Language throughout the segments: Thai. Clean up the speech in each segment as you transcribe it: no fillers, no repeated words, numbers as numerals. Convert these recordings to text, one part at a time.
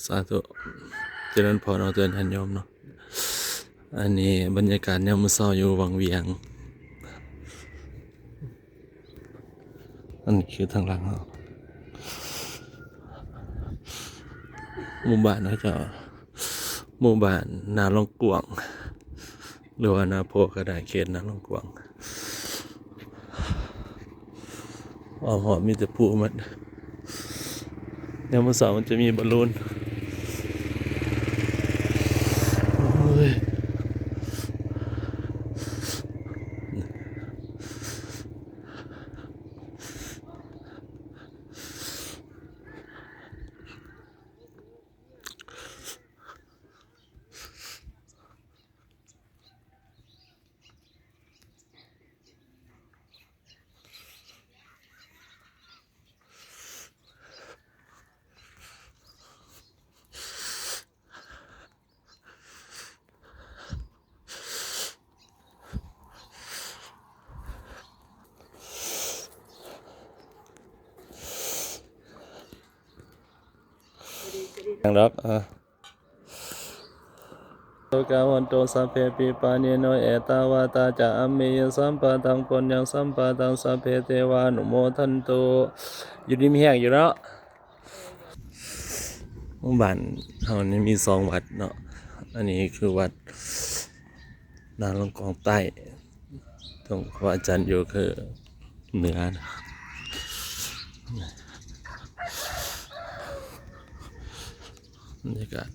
สาธุเจริญพรเอาเตือนทันโยมเนาะอันนี้บรรยากาศยามมื้อเช้าอยู่วังเวียงอันนี้คือทางหลังเราหมู่บ้านเขาจะหมู่บ้านนาลงกวางหรือว่านาโพก็ได้เขตนาลงกวางอ้อมหอมมีแต่ผู้มันยามมื้อเช้ามันจะมีบอลลูนโอ้ยอย่างรักโตกาวันโตสัพเพปิปานิโนเอตาวาตาจะอัมเมยสัมปะทังปุญญังสัมปะทังสัพเพเทวานุโมทันตุอยู่ดีมีแห้งอยู่เนาะหมู่บ้านเฮานี่มี2 วัดเนาะอันนี้คือวัดนาลงกองใต้ตรงพระอาจารย์อยู่คือเหนือนะบรรยากาศ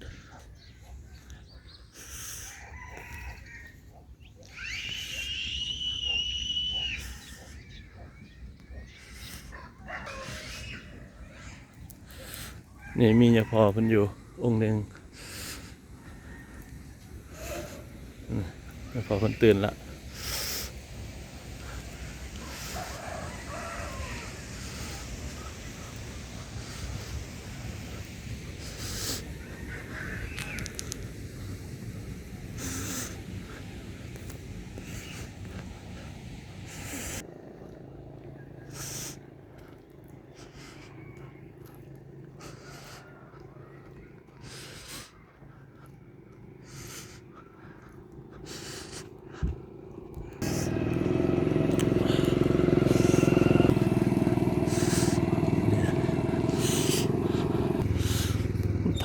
นี่มียาพอเพิ่นอยู่องค์หนึ่งยาพอเพิ่นตื่นละ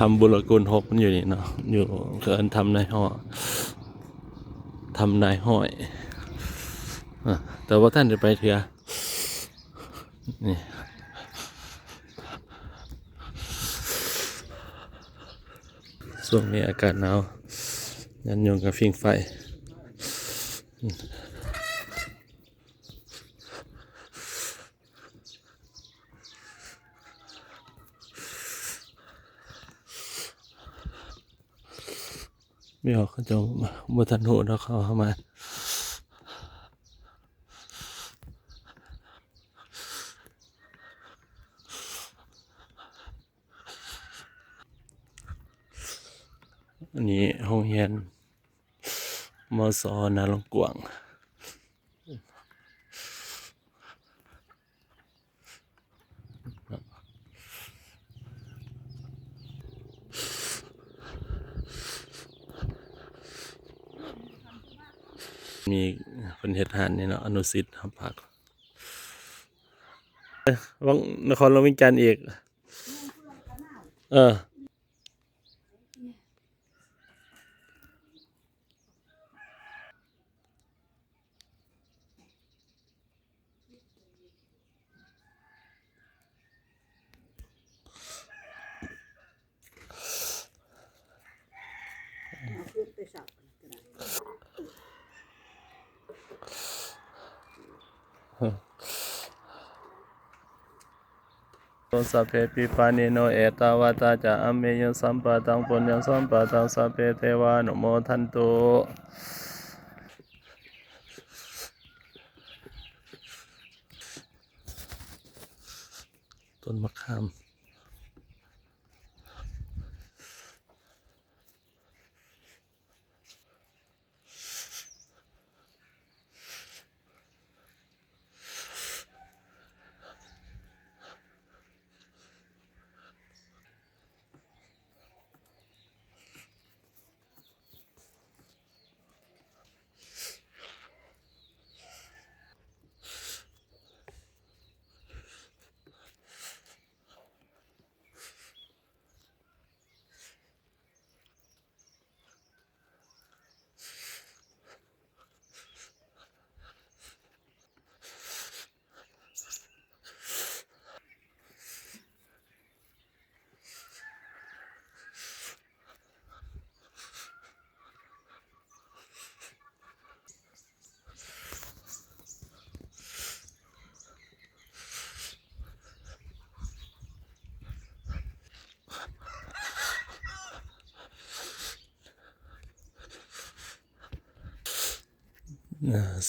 ทำบุรกุล6มันอยู่นี่เนาะอยู่เกินทำนายห้อทำนายห้อยแต่ว่าท่านจะไปเถื่อนี่ช่วงนี้อากาศหนาวยันยงกับฟิงไฟไม่ออกเขาจะบ่ทันหูแล้วเขาเข้ามาอันนี้ห้องเรียนมศนาลงกวางมีคนเฮ็ดหานนี่เนาะอนุสิทธิ์ครับพักวังนครหลวงวิจันทร์อีกเออสัพเพปิปานิโนเอตาวาตาจะอัมเมยสัมปะทังปุญญังสัมปะทังสัพเพเทวานุโมทันตุต้นมะขาม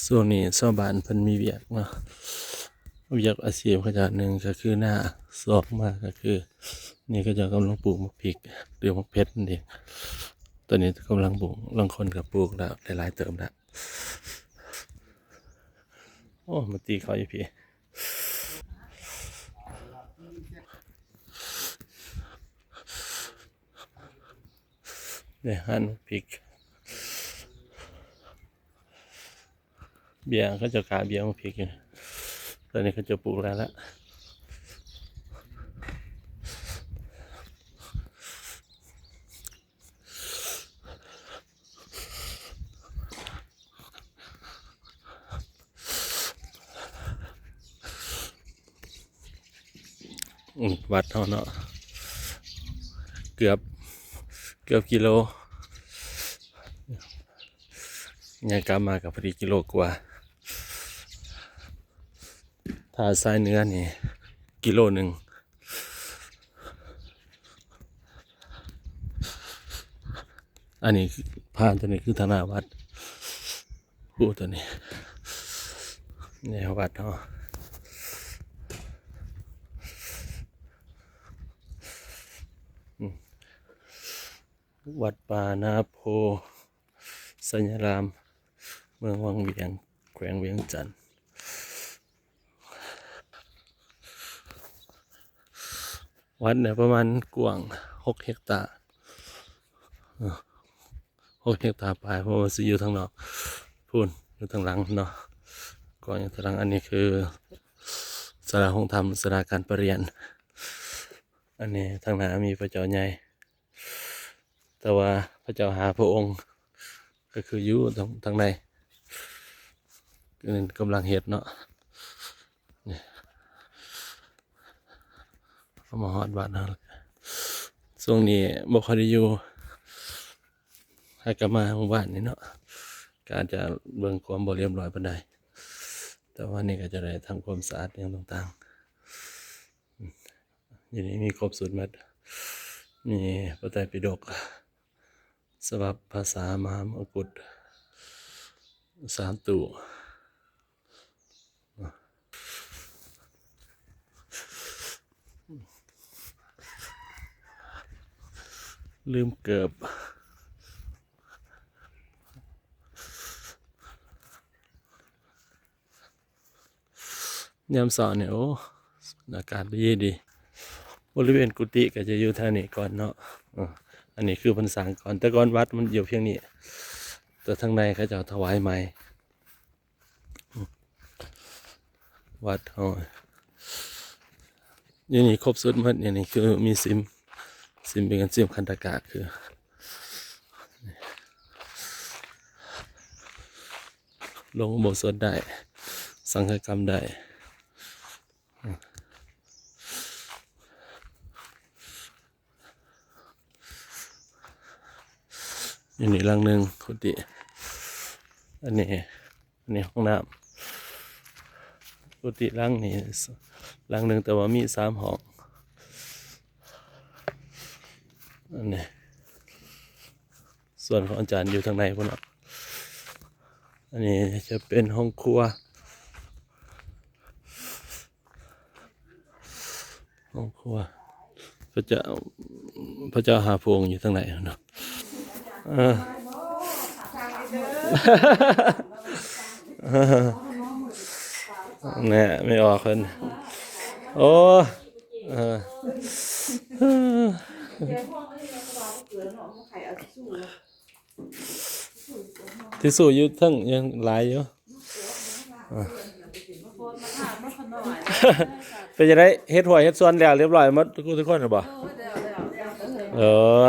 ช่วงนี้ชาวบ้านเพิ่นมีเวียกเนาะเวียกอาชีพเขาจะหนึ่งก็คือหน้าสองมาก็คือ นี่ก็จะกำลังปลูกมะพริกหรือมะเพชรนั่นเองตอนนี้กำลังปลูกบางคนก็ปลูกแล้วหลายๆเติมแล้วโอ้มาตีเขาอยู่พี่เนี่ยหั่นพริกเบียร์เขาจะกาเบียร์มะพริกอยู่ตอนนี้เขาจะปลูกแล้วละวัดเท่าเนาะเกือบกิโลยังกลับมากับพอดีกิโลกว่าถ้าสายเนื้อนี่กิโลหนึ่งอันนี้ผ่านตัวนี้คือธนาวัดผู้ตัวนี้เนี่ยวัดเนาะวัดป่านาโพสัญราม เมืองวังเวียงแขวงเวียงจันทน์วัดเนี่ยประมาณกว้าง6 เฮกตาร์6 เฮกตาร์ไปเพราะว่าสิอยู่ทางนอกพูนอยู่ทางหลังเนาะก่อนอยู่ทางหลังอันนี้คือศาลาห้องธรรมศาลาการประเรียนอันนี้ทางหน้ามีพระเจ้าใหญ่แต่ว่าพระเจ้าหาพระองค์ก็คืออยู่ทางในกำลังเฮ็ดเนาะนี่เอามาฮอดบ้านเราช่วงนี้บ่ค่อยได้อยู่ให้กลับมาหมู่บ้านนี่เนาะการจะเบิ่งความบ่เรียบร้อยปานใดแต่ว่านี่ก็จะได้ทำความสะอาดอย่างต่างๆอย่างนี้มีครบสุดหมดมีพระไตรปิฎกฉบับภาษามหามกุฏ3 ตู้ลืมเกือบยามเช้าเนี่ยโอ้อากาศดีบริเวณกุฏิก็จะอยู่ท่านี้ก่อนเนาะอันนี้คือพรรษาก่อนแต่ก่อนวัดมันอยู่เพียงนี้แต่ทางในเขาจะถวายไม้วัดเขาอย่างนี้ครบสุดหมดอย่างนี้คือมีซิมเป็นกันซิมคันตากะคือลงอุโบสถได้สังฆกรรมได้อยู่นี่หลังหนึ่งกุฏิอันนี้ห้องน้ำกุฏิหลังนี้หลังหนึ่งแต่ว่ามี3 ห้องอันนี้ส่วนของอาจารย์อยู่ทางในพุ่นเนาะอันนี้จะเป็นห้องครัวพระเจ้าหาพวงอยู่ทางไหนเนาะเนี่ยไม่ออกคนโอ้ที่สู้อยู่ทั้งยังหลายอยู่เป็นจะได้เฮ็ดหวยเฮ็ดส่วนแล้วเรียบร้อยหมดทุกคนหรือเปล่าเออ